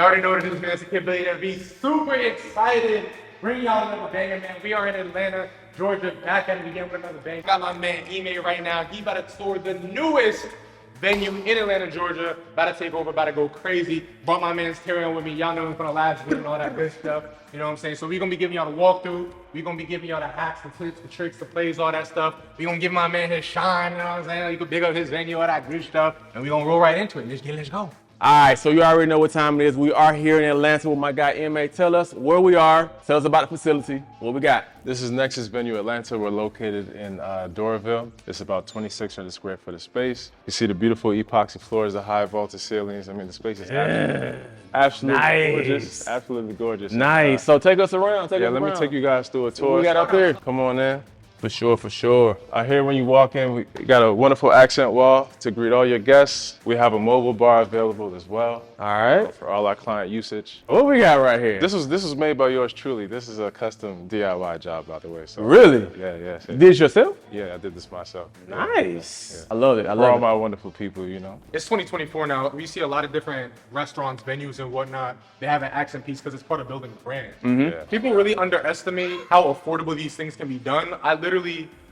already know what it is, man. It's a kid billionaire. Be super excited. Bring y'all another banger, man. We are in Atlanta, Georgia, back at it again with another banger. Got my man Ime right now. He about to tour the newest venue in Atlanta, Georgia. About to take over, about to go crazy. Brought my man's Terry on with me. Y'all know him from the last video and all that good stuff. You know what I'm saying? So we're gonna be giving y'all the walkthrough. We're gonna be giving y'all the hacks, the tips, the tricks, the plays, all that stuff. We're gonna give my man his shine, you know what I'm saying? You can big up his venue, all that good stuff. And we're gonna roll right into it. Let's go. All right, so you already know what time it is. We are here in Atlanta with my guy, M.A. Tell us where we are. Tell us about the facility. What we got? This is Nexus Venue Atlanta. We're located in Doraville. It's about 2,600 square foot of space. You see the beautiful epoxy floors, the high vaulted ceilings. I mean, the space is absolutely gorgeous. Absolutely gorgeous. Nice. So take us around. Let me take you guys through a tour. What we got up here? Come on in. For sure. Here when you walk in, we got a wonderful accent wall to greet all your guests. We have a mobile bar available as well. All right. For all our client usage. What we got right here? This was made by yours truly. This is a custom DIY job, by the way. So, really? Yeah. You did it yourself? Yeah, I did this myself. Nice. Yeah. I love it. For all my wonderful people, you know. It's 2024 now. We see a lot of different restaurants, venues, and whatnot. They have an accent piece because it's part of building a brand. Yeah. People really underestimate how affordable these things can be done. I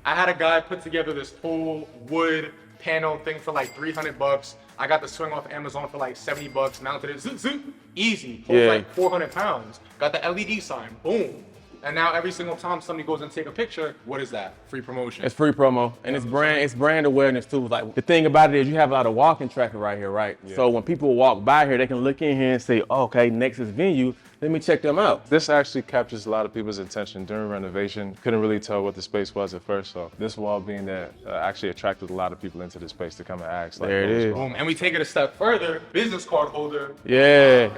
had a guy put together this whole wood panel thing for like $300. I got the swing off Amazon for like $70. Mounted it, zoop, easy. Holds like 400 pounds. Got the LED sign, boom. And now every single time somebody goes and take a picture, what is that? Free promotion. It's free promo, and it's brand awareness too. Like the thing about it is you have a lot of walking traffic right here, right? Yeah. So when people walk by here, they can look in here and say, oh, okay, Nexus Venue. Let me check them out. This actually captures a lot of people's attention during renovation. Couldn't really tell what the space was at first, so this wall being there actually attracted a lot of people into the space to come and ask. Like, there it is. Boom. And we take it a step further. Business card holder. Yeah.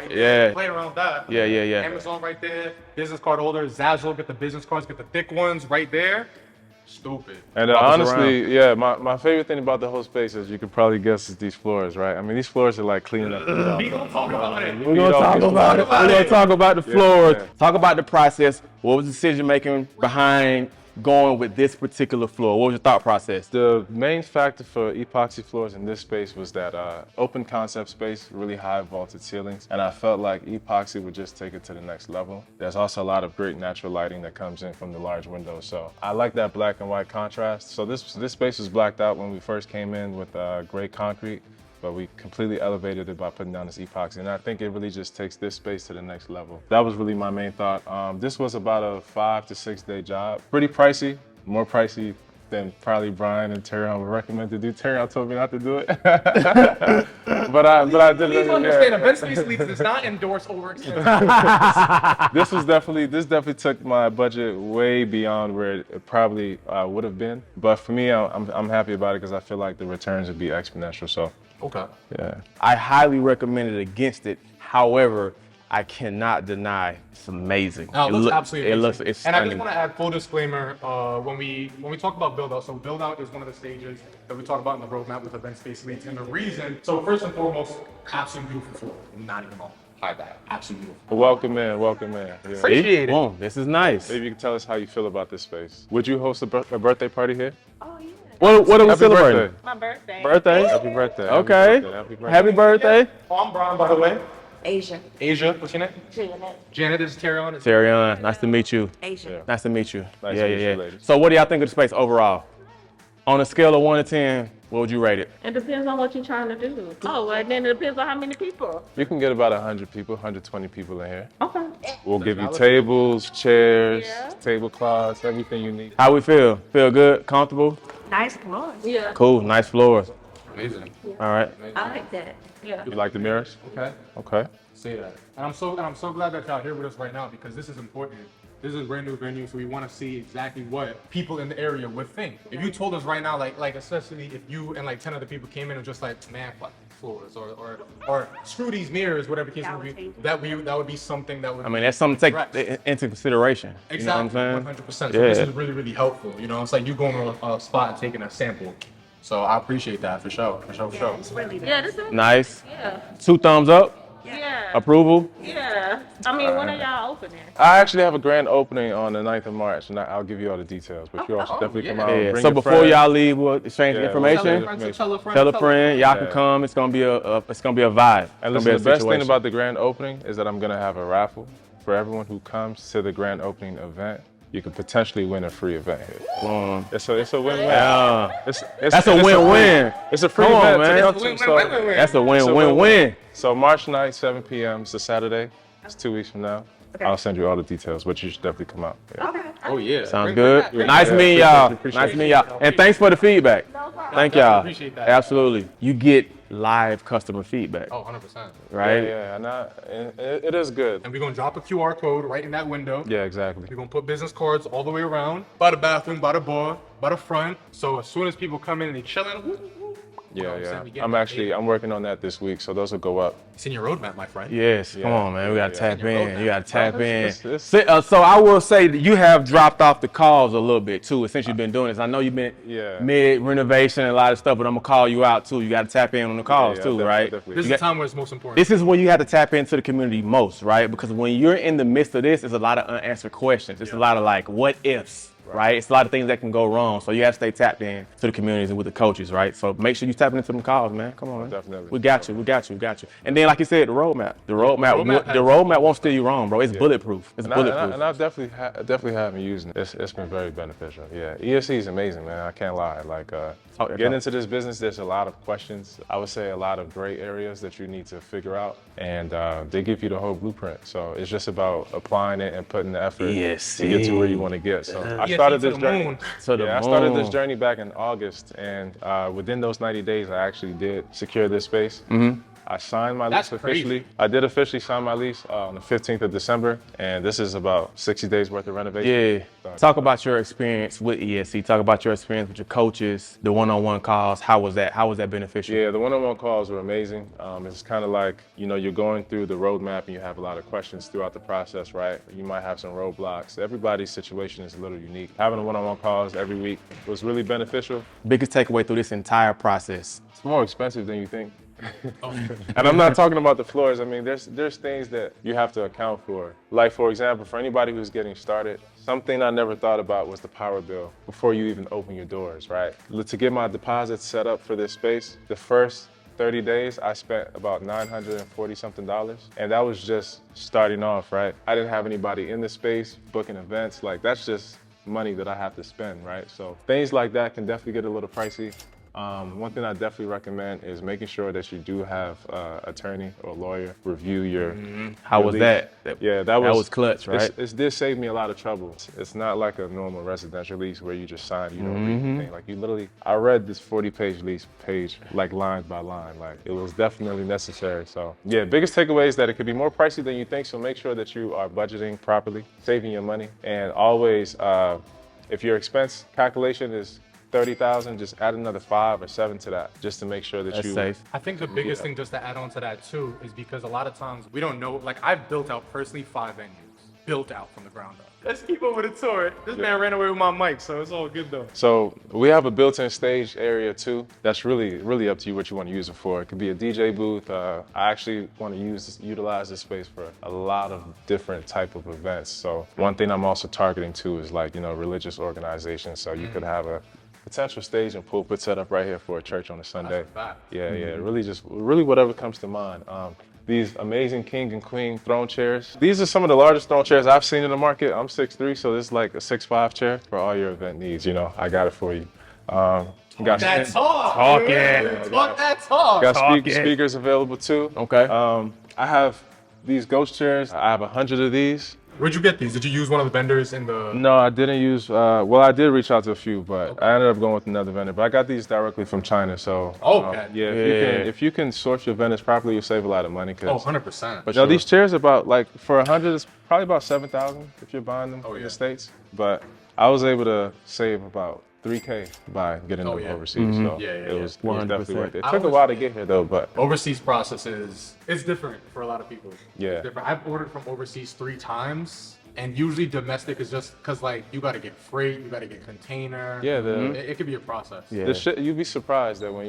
Play around that. Yeah. Amazon right there. Business card holder. Zazzle, get the business cards, get the thick ones right there. Stupid. And honestly, yeah, my favorite thing about the whole space is you could probably guess is these floors, right? I mean, these floors are like cleaning up. We gonna talk about it. We're gonna talk about it. We're gonna talk about the floors. Yeah. Talk about the process. What was the decision making behind going with this particular floor? What was your thought process? The main factor for epoxy floors in this space was that open concept space, really high vaulted ceilings, and I felt like epoxy would just take it to the next level. There's also a lot of great natural lighting that comes in from the large windows, so I like that black and white contrast. So this space was blacked out when we first came in with gray concrete, but we completely elevated it by putting down this epoxy. And I think it really just takes this space to the next level. That was really my main thought. This was about a 5 to 6 day job. Pretty pricey, more pricey than probably Brian and Terry would recommend to do. Terry told me not to do it. but I did it. Please understand, Event Space Leads does not endorse overexpensive. This definitely took my budget way beyond where it probably would have been. But for me, I'm happy about it because I feel like the returns would be exponential. So. Okay. Yeah. I highly recommend it against it. However, I cannot deny it's amazing. No, it looks absolutely amazing. It's and stunning. I just want to add full disclaimer when we talk about build out. So build out is one of the stages that we talk about in the roadmap with Event Space Leads. And the reason, so first and foremost, absolutely beautiful floor. Not even gonna hide that. Absolutely beautiful. Welcome in. Yeah. Appreciate it. Boom, this is nice. Maybe you can tell us how you feel about this space. Would you host a birthday party here? Oh, yeah. What are we celebrating? My birthday. Birthday? Happy birthday. Okay. Happy birthday. Oh, I'm Brian, by the way. Asia. What's your name? Janet, this is Terry. Terry, nice to meet you. Asia. Yeah. Nice to meet you. Nice to meet you, ladies. So what do y'all think of the space overall? On a scale of 1 to 10, what would you rate it? It depends on what you're trying to do. Oh, and then it depends on how many people. You can get about 100 people, 120 people in here. Okay. We'll give you tables, chairs, tablecloths, everything you need. How we feel? Feel good? Comfortable? Nice floor. Yeah. Cool, nice floors. Amazing. All right. I like that. Yeah. You like the mirrors? Okay. Okay. Say that. And I'm so glad that y'all here with us right now because this is important. This is a brand new venue, so we want to see exactly what people in the area would think. If you told us right now, like especially if you and like 10 other people came in and just like, man, fuck these floors, or screw these mirrors, whatever the case would be, that would be something that would. I mean, that's something to take into consideration. Exactly. You know what I'm saying? 100%. So this is really, really helpful. You know, it's like you going to a spot and taking a sample. So I appreciate that for sure. It's really nice. Yeah, this is Nice. Yeah. 2 thumbs up. Yeah. Approval? Yeah. I mean, when are y'all opening? I actually have a grand opening on the 9th of March, and I'll give you all the details. But you also definitely come out. Yeah. Bring So your before friends. y'all leave, we'll exchange Yeah, information. Tell a friend. Tell a friend. Y'all can Yeah. come. It's gonna be it's gonna be a vibe. And It's gonna listen, be the a best thing situation. about the grand opening is that I'm gonna have a raffle for everyone who comes to the grand opening event. You could potentially win a free event here. It's a win-win. Yeah. It's That's a win-win. It's a free Come on, event to man. come to. So That's a it's a win-win-win. So March 9th, 7 p.m. It's a Saturday. It's 2 weeks from now. I'll send you all the details, but you should definitely come out. Yeah. Oh yeah. Sounds good. Bring Nice that. meeting y'all. Appreciate Nice it. meeting y'all. And thanks for the feedback. Thank y'all. Appreciate that. Absolutely. You get live customer feedback, Oh, 100%. right? Yeah, and it is good. And we're gonna drop a QR code right in that window. Yeah, exactly. We're gonna put business cards all the way around, by the bathroom, by the bar, by the front. So as soon as people come in and they chilling, woo, woo, you know what I'm saying? We get that I'm working on that this week, so those will go up. It's in your roadmap, my friend. Yes, come Yeah. on, man. We gotta Yeah. tap in. You gotta tap in. It's- So I will say that you have dropped off the calls a little bit too since you've been doing this. I know you've been Yeah. mid renovation and a lot of stuff, but I'm gonna call you out too. You gotta tap in on the calls Yeah, too, definitely, right? definitely. This is You the got- time where it's most important. This is when you have to tap into the community most, right? Because when you're in the midst of this, there's a lot of unanswered questions. It's a lot of like, what ifs, right? It's a lot of things that can go wrong. So you have to stay tapped in to the communities and with the coaches, right? So make sure you tapping into them calls, man. Come on, man. Definitely. We got you. And then, like you said, the roadmap. The roadmap roadmap won't steer you wrong, bro. It's bulletproof. It's And bulletproof. I've definitely have been using it. It's been very beneficial. Yeah, ESC is amazing, man. I can't lie. Like getting into this business, there's a lot of questions. I would say a lot of gray areas that you need to figure out, and they give you the whole blueprint. So it's just about applying it and putting the effort to get to where you want to get. So I started this journey. I started this journey back in August, and within those 90 days, I actually did secure this space. I signed my lease officially. I did officially sign my lease on the 15th of December, and this is about 60 days worth of renovation. Yeah. Talk about your experience with ESC. Talk about your experience with your coaches, the one-on-one calls. How was that? How was that beneficial? Yeah, the one-on-one calls were amazing. It's kind of like, you're going through the roadmap and you have a lot of questions throughout the process, right? You might have some roadblocks. Everybody's situation is a little unique. Having the one-on-one calls every week was really beneficial. Biggest takeaway through this entire process. It's more expensive than you think. And I'm not talking about the floors. I mean, there's things that you have to account for. Like, for example, for anybody who's getting started, something I never thought about was the power bill before you even open your doors, right? To get my deposit set up for this space, the first 30 days, I spent about $940 something. And that was just starting off, right? I didn't have anybody in the space, booking events. Like, that's just money that I have to spend, right? So things like that can definitely get a little pricey. One thing I definitely recommend is making sure that you do have an attorney or lawyer review your. How was lease. that? Yeah, That was clutch, right? It did save me a lot of trouble. It's not like a normal residential lease where you just sign, you don't read anything. Like, you literally, I read this 40-page lease page, like line by line. Like, it was definitely necessary. So yeah, biggest takeaway is that it could be more pricey than you think. So make sure that you are budgeting properly, saving your money, and always, if your expense calculation is 30,000, just add another 5 or 7 to that, just to make sure that That's you. safe. I think the biggest thing just to add on to that too is because a lot of times we don't know, like I've built out personally 5 venues, built out from the ground up. Let's keep up with the tour. This man ran away with my mic, so it's all good though. So we have a built-in stage area too. That's really up to you what you want to use it for. It could be a DJ booth. I actually want to utilize this space for a lot of different type of events. So one thing I'm also targeting too is like, religious organizations. So you could have a potential stage and pulpit set up right here for a church on a Sunday. That's a fact. Yeah, really whatever comes to mind. These amazing king and queen throne chairs. These are some of the largest throne chairs I've seen in the market. I'm 6'3", so this is like a 6'5" chair for all your event needs. I got it for you. Got That talk. Talk, dude. yeah. Talk that talk. got Talk it. speakers available too. Okay. I have these ghost chairs. I have 100 of these. Where'd you get these? Did you use one of the vendors in the? No, I didn't use, I did reach out to a few, but I ended up going with another vendor. But I got these directly from China, so. Okay. If you can source your vendors properly, you'll save a lot of money. Oh, 100%. But these chairs are about, like, for 100, it's probably about 7,000 if you're buying them in the States. But I was able to save about $3K by getting them overseas. So it was definitely worth it. It took a while to get here though, but. Overseas process is different for a lot of people. Yeah. It's different. I've ordered from overseas 3 times, and usually domestic is just because like you got to get freight, you got to get container. Yeah, it could be a process. Yeah. the shit, you'd be surprised that when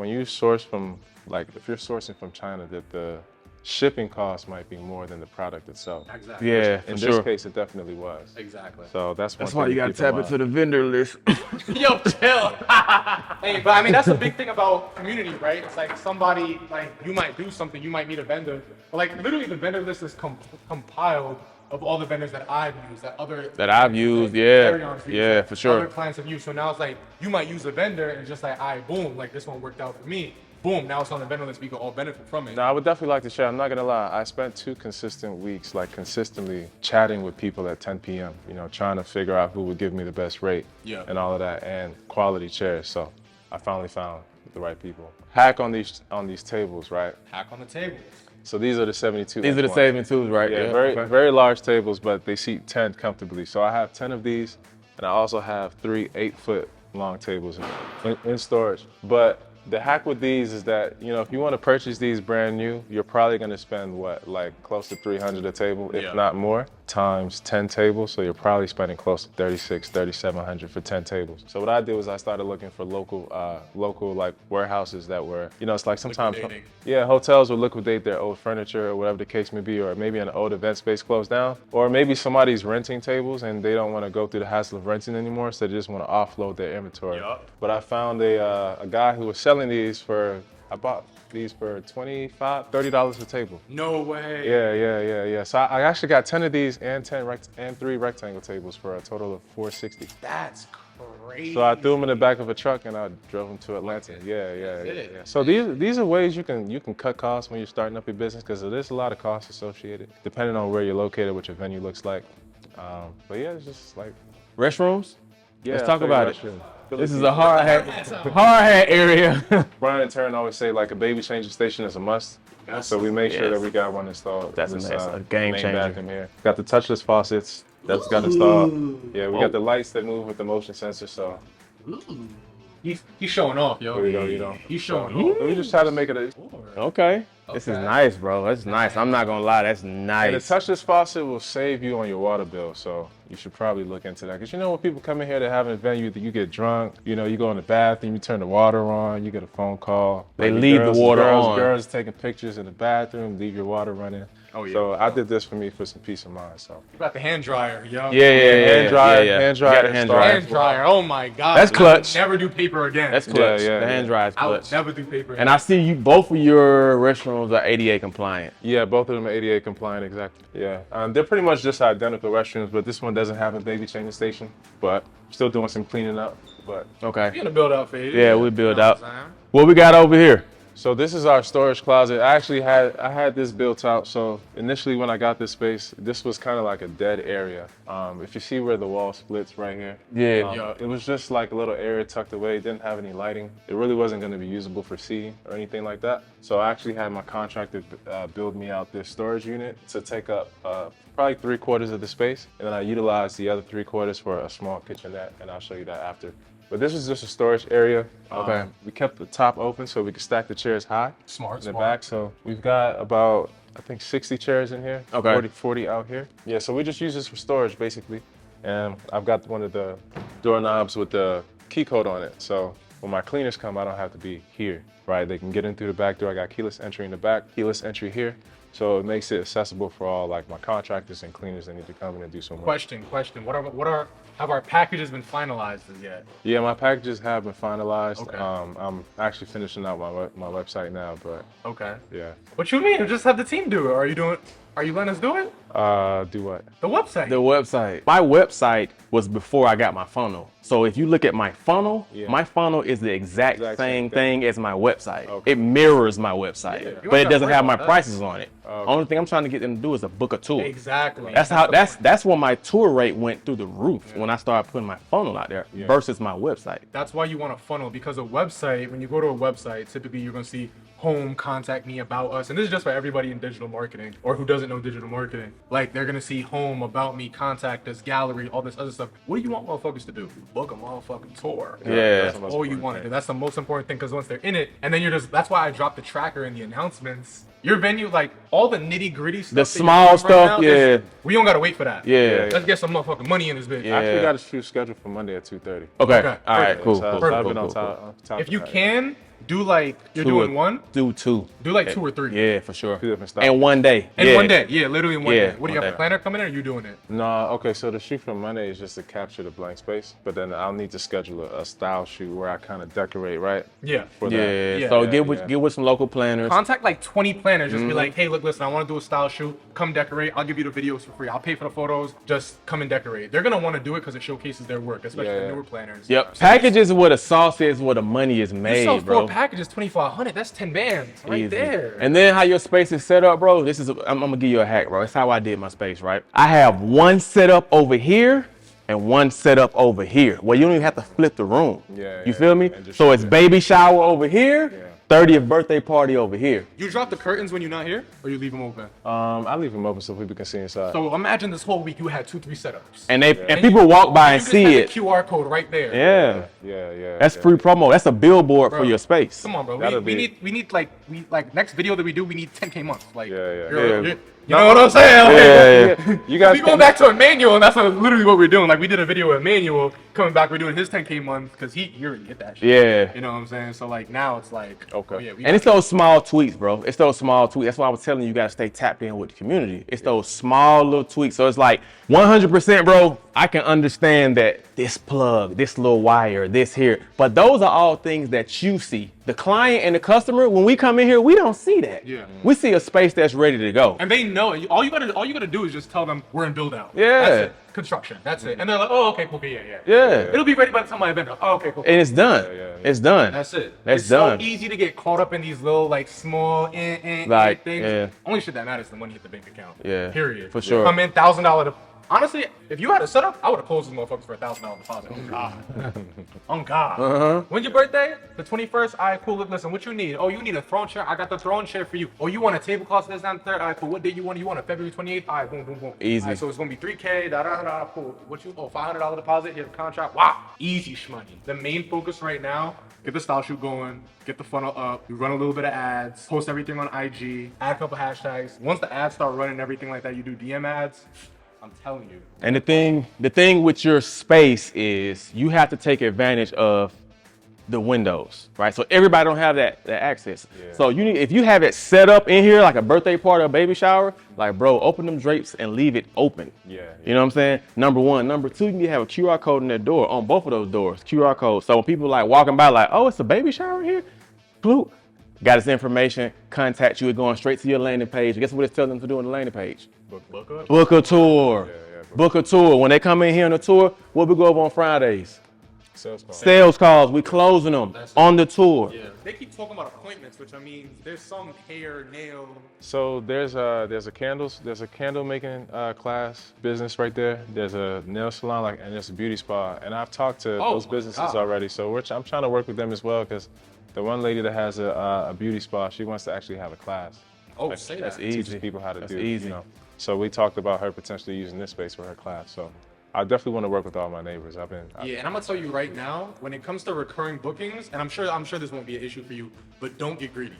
you source from, like, if you're sourcing from China, that the shipping costs might be more than the product itself. Exactly. Yeah, In for this sure. case, it definitely was. Exactly. So that's Why you gotta tap into the vendor list. Yo, chill. Hey, but I mean, that's a big thing about community, right? It's like somebody, like, you might do something, you might meet a vendor, but like, literally the vendor list is compiled of all the vendors that I've used, that I've used, yeah, for sure. Other clients have used. So now it's like, you might use a vendor and it's just like, all right, boom, like this one worked out for me. Boom, now it's on the vendor list, we can all benefit from it. No, I would definitely like to share. I'm not gonna lie. I spent 2 consistent weeks, like consistently chatting with people at 10 p.m. You know, trying to figure out who would give me the best rate, and all of that, and quality chairs. So I finally found the right people. Hack on these tables, right? Hack on the tables. So these are the 72. These are the 72s, right? Yeah, very large tables, but they seat 10 comfortably. So I have 10 of these, and I also have 3 8-foot long tables in storage. But the hack with these is that, you know, if you want to purchase these brand new, you're probably going to spend what, like close to $300 a table, if not more, times 10 tables. So you're probably spending close to $3,700 for 10 tables. So what I did was I started looking for local like warehouses that were, you know, it's like sometimes, hotels will liquidate their old furniture or whatever the case may be, or maybe an old event space closed down, or maybe somebody's renting tables and they don't want to go through the hassle of renting anymore, so they just want to offload their inventory. But I found a guy who was selling these for, I bought these for $25, $30 a table. No way. Yeah. So I actually got 10 of these and 3 rectangle tables for a total of $460. That's crazy. So I threw them in the back of a truck and I drove them to Atlanta. Yeah. So these are ways you can cut costs when you're starting up your business, because there's a lot of costs associated depending on where you're located, what your venue looks like. But yeah, it's just like Restrooms? Yeah, Let's talk about it. restroom. This is a hard hat area. Brian and Taryn always say like a baby changing station is a must. So we make sure that we got one installed. That's a game main changer. bathroom here. Got the touchless faucets that's got installed. Yeah, we got the lights that move with the motion sensor. So He's showing off, yo. there we go, you know. He's showing off. We just try to make it Okay. This is nice, bro. That's nice. I'm not gonna lie, that's And nice. the touchless faucet will save you on your water bill, so you should probably look into that. Because you know when people come in here to have an event, you get drunk, you know, you go in the bathroom, you turn the water on, you get a phone call. They Like, leave the water on. Girls taking pictures in the bathroom, leave your water running. Oh, yeah. So I did this for me for some peace of mind, so. You got the hand dryer, yo. Yeah. Hand dryer, yeah. hand You got dryer, the hand installed. dryer. Hand dryer. Oh my God. That's clutch. I would never do paper again. That's clutch. Yeah, the hand dryer is I would clutch. never do paper again. And I see you, both of your restrooms are ADA compliant. Yeah, both of them are ADA compliant, exactly. Yeah, they're pretty much just identical restrooms, but this one doesn't have a baby changing station. But still doing some cleaning up. But Okay. You're in a build out phase. Yeah, we build You know out. what I'm saying? What we got over here? so this is our storage closet. I had this built out. So initially when I got this space, this was kind of like a dead area. If you see where the wall splits right here, Yeah. it was just like a little area tucked away. It didn't have any lighting. It really wasn't going to be usable for seating or anything like that. So I actually had my contractor build me out this storage unit to take up probably 3/4 of the space. And then I utilized the other 3/4 for a small kitchenette, and I'll show you that after. But this is just a storage area. Okay. We kept the top open so we could stack the chairs high Smart, in the smart. back. So we've got about, I think, 60 chairs in here. Okay. 40 out here. Yeah, so we just use this for storage basically. And I've got one of the doorknobs with the key code on it. So when my cleaners come, I don't have to be here, right? They can get in through the back door. I got keyless entry in the back, keyless entry here. So it makes it accessible for all like my contractors and cleaners that need to come in and do some work. Question. Have our packages been finalized as yet? Yeah, my packages have been finalized. Okay. I'm actually finishing out my website now, but Okay. yeah. What you mean? Just have the team do it. Are you letting us do it? Do what? The website. The website. My website was before I got my funnel. So if you look at my funnel, my funnel is the exact same thing as my website. Okay. It mirrors my website, You but ain't it doesn't gotta have worry my about that. prices on it. Only thing I'm trying to get them to do is to book a tour. Exactly. That's when my tour rate went through the roof when I started putting my funnel out there versus my website. That's why you want a funnel, because a website, when you go to a website, typically you're gonna see home, contact me, about us. And this is just for everybody in digital marketing or who doesn't know digital marketing. Like they're gonna see home, about me, contact us, gallery, all this other stuff. What do you want motherfuckers to do? Book a motherfucking tour. Yeah. That's all you want to do. That's the most important thing, because once they're in it, and then that's why I dropped the tracker in the announcements. Your venue, like all the nitty gritty stuff. The that you're small doing stuff, now, yeah. we don't gotta wait for that. Yeah. Let's get some motherfucking money in this bitch. Yeah. I actually got a shoot scheduled for Monday at 2:30. Okay. Okay. All right. Perfect. Cool. So Cool. I've Cool. been on Cool. top If you of that. can, Do like you're doing one. Do 2. Do like 2 or 3. Yeah, for sure. 2 different styles. And one day. In one day. Yeah, literally in one Yeah, day. What do you one have a day. planner coming in, or are you doing it? No, okay, so the shoot for Monday is just to capture the blank space, but then I'll need to schedule a style shoot where I kind of decorate, right? Yeah. For Yeah. that. Yeah, So yeah, get with some local planners. Contact like 20 planners. Just Mm-hmm. be like, hey, look, listen, I want to do a style shoot. Come decorate. I'll give you the videos for free. I'll pay for the photos. Just come and decorate. They're gonna want to do it because it showcases their work, especially the Yeah. newer planners. Yep. So Packages is where the sauce is, where the money is you made, sell 4 bro. packages, 2,500. That's 10 bands right Easy. there. And then how your space is set up, bro. I'm gonna give you a hack, bro. It's how I did my space, right? I have one setup over here and one setup over here. Well, you don't even have to flip the room. Yeah, You yeah. feel me? And just So shoot it's it. baby shower over here, Yeah. 30th birthday party over here. You drop the curtains when you're not here, or you leave them open? I leave them open so people can see inside. So imagine this whole week you had 2-3 setups. And people walk by and you just see had it. the QR code right there. Yeah. Yeah. That's free promo. That's a billboard for Bro, your space. Come on, bro. That'll We be- need like next video that we do, we need 10K months. Like, Yeah. you know what I'm saying? Like, Yeah. You guys we going back to Emmanuel, and that's literally what we're doing. Like, we did a video with Emmanuel coming back. We're doing his 10K month because he already hit that shit. Yeah. You know what I'm saying? So like now it's like, Okay. oh, yeah, we And it's those small tweaks, bro. It's those small tweaks. That's why I was telling you, you gotta stay tapped in with the community. It's those small little tweaks. So it's like 100%, bro. I can understand that this plug, this little wire, this here, but those are all things that you see. The client and the customer, when we come in here, we don't see that. Yeah. We see a space that's ready to go. and they know it. All you gotta do is just tell them we're in build out. Yeah. That's it. Construction. That's it. And they're like, oh, okay, cool, yeah. Yeah. It'll be ready by the time my event. Oh, okay, cool. And it's done. Yeah. It's done. That's it. That's it's done. so easy to get caught up in these little like small Like, things. yeah. Only shit that matters is the money at the bank account. Yeah, Period. for sure. Come in $1,000. Honestly, if you had a setup, I would have closed these motherfuckers for $1,000 deposit. Oh God. Oh God. When's your birthday? The 21st. All right, cool. Listen, what you need? Oh, you need a throne chair. I got the throne chair for you. Oh, you want a tablecloth this down third? All right, cool. What date you want? You want a February 28th? All right, boom, boom, boom. Easy. All right, so it's gonna be 3K. Cool. What you? Oh, $500 deposit. Here's the contract. Wow. Easy shmoney. The main focus right now. Get the style shoot going, get the funnel up, you run a little bit of ads, post everything on IG, add a couple hashtags. Once the ads start running, everything like that, you do DM ads. I'm telling you. And the thing with your space is you have to take advantage of the windows, right? So everybody don't have that access. Yeah. So if you have it set up in here like a birthday party or baby shower, like bro, open them drapes and leave it open. Yeah. You know what I'm saying? Number one. Number two, you can have a QR code in that door on both of those doors. QR code. So when people like walking by, like, oh, it's a baby shower here. Bloop. Got this information. Contact you. It going straight to your landing page. Guess what it's telling them to do on the landing page? Book up. Book a tour. Yeah, Book a tour. When they come in here on a tour, what we go over on Fridays? Sales call. Sales calls. We closing them on the tour. Yeah. They keep talking about appointments, which I mean, there's some hair, nail. So there's a candle making class business right there. There's a nail salon and there's a beauty spa. And I've talked to those my businesses God. already. So I'm trying to work with them as well because the one lady that has a beauty spa, she wants to actually have a class. Oh, say That's that. easy. Teaches people how to That's do easy. You know. So we talked about her potentially using this space for her class. So I definitely want to work with all my neighbors. Yeah, and I'm gonna tell you right now, when it comes to recurring bookings, and I'm sure this won't be an issue for you, but don't get greedy.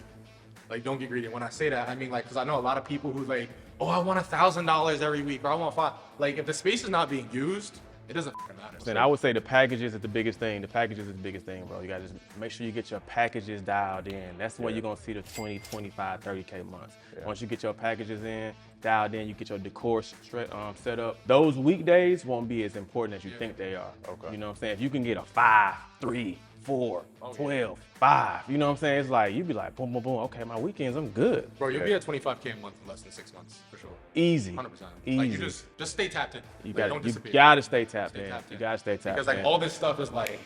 Like, don't get greedy. When I say that, I mean like, because I know a lot of people who like, oh, I want $1,000 every week, or I want $5. Like, if the space is not being used, it doesn't matter. And I would say the packages is the biggest thing. The packages is the biggest thing, bro. You gotta just make sure you get your packages dialed in. That's where you're gonna see the 20, 25, 30K months. Once you get your packages in, dialed in, you get your decor set up. Those weekdays won't be as important as you think they are. Okay. You know what I'm saying? If you can get a 5, 3, 4, 12, 5, you know what I'm saying? It's like, you'd be like, boom, boom, boom. Okay, my weekends, I'm good. Bro, you'll be at 25K a month in less than 6 months, for sure. Easy. 100%. Easy. Like, you just stay tapped in. You Like, don't gotta disappear. stay tapped Stay in. tapped You in. gotta stay tapped Because in. like all this stuff is like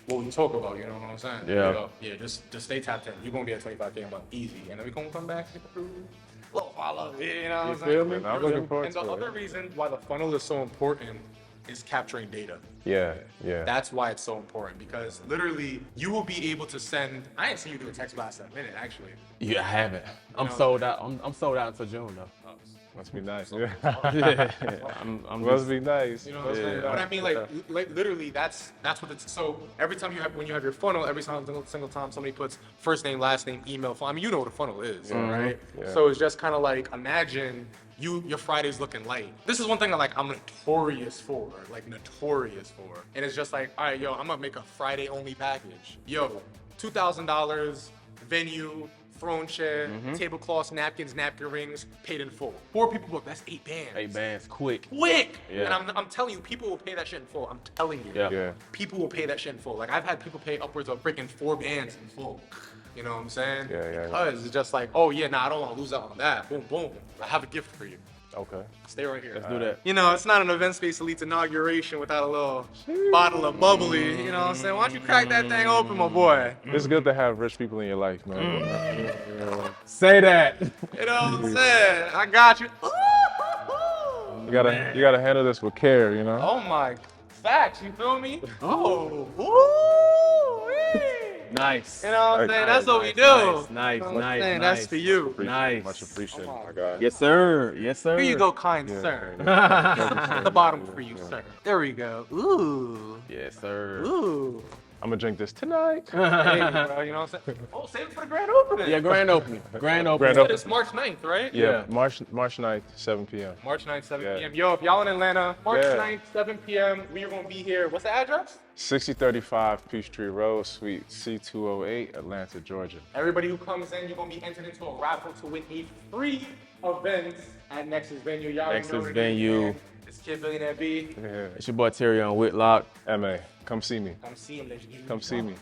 what we talk about, you know what I'm saying? Yeah. You know, yeah, just stay tapped in. You're gonna be at 25K a month, easy. And then we gonna come back, little follow, you know what I'm feel saying? me? I'm looking forward And the to it. other reason why the funnel is so important is capturing data. Yeah. That's why it's so important, because literally you will be able to send. I ain't seen you do a text blast in a minute, actually. Yeah, I haven't. I'm know- sold out. I'm sold out until June though. Must be nice. Yeah. I'm Must just, be nice. You know what I'm saying? But I mean, like literally, that's what it's. So every time when you have your funnel, every single time somebody puts first name, last name, email, phone. I mean, you know what a funnel is, right? Yeah. So it's just kind of like, imagine your Friday's looking light. This is one thing that like I'm notorious for, and it's just like, all right, yo, I'm gonna make a Friday only package. Yo, $2,000 venue, throne chair, tablecloths, napkins, napkin rings, paid in full. 4 people booked. That's 8 bands. 8 bands, quick. Quick! Yeah. And I'm telling you, people will pay that shit in full. I'm telling you. Yeah. Yeah. People will pay that shit in full. Like, I've had people pay upwards of freaking 4 bands in full. You know what I'm saying? Yeah. Because it's just like, oh yeah, nah, I don't want to lose out on that. Boom, boom. I have a gift for you. Okay. Stay right here. Let's do that. You know, it's not an Event Space Elite's inauguration without a little bottle of bubbly. You know what I'm saying? Why don't you crack that thing open, my boy? It's good to have rich people in your life, man. Say that. You know what I'm saying? I got you. You gotta handle this with care, you know? Oh my, facts, you feel me? Oh, ooh, Nice. you know what I'm saying? That's what we do. Nice, You know what I'm nice, saying? nice. That's for you. Nice. Much appreciated, my guy. Yes, sir. Yes, sir. Here you go, kind sir. At the bottom for you, sir. There we go. Ooh. Yes, sir. Ooh. I'm gonna drink this tonight. Hey, bro, you know what I'm saying? Oh, save it for the grand opening. Yeah, grand opening. Grand opening. Grand opening. It's March 9th, right? Yeah, March 9th, 7 p.m. March 9th, 7 Yeah. p.m. Yo, if y'all in Atlanta, March Yeah. 9th, 7 p.m., we are going to be here. What's the address? 6035 Peachtree Road, Suite C208, Atlanta, Georgia. Everybody who comes in, you're going to be entered into a raffle to win a free event at Nexus Venue. Y'all already know Nexus what it is, Venue. man. It's Kid Billionaire B. Yeah. It's your boy Terry on Whitlock. MA, come see me. Come see him. Let's get it Come see me. going.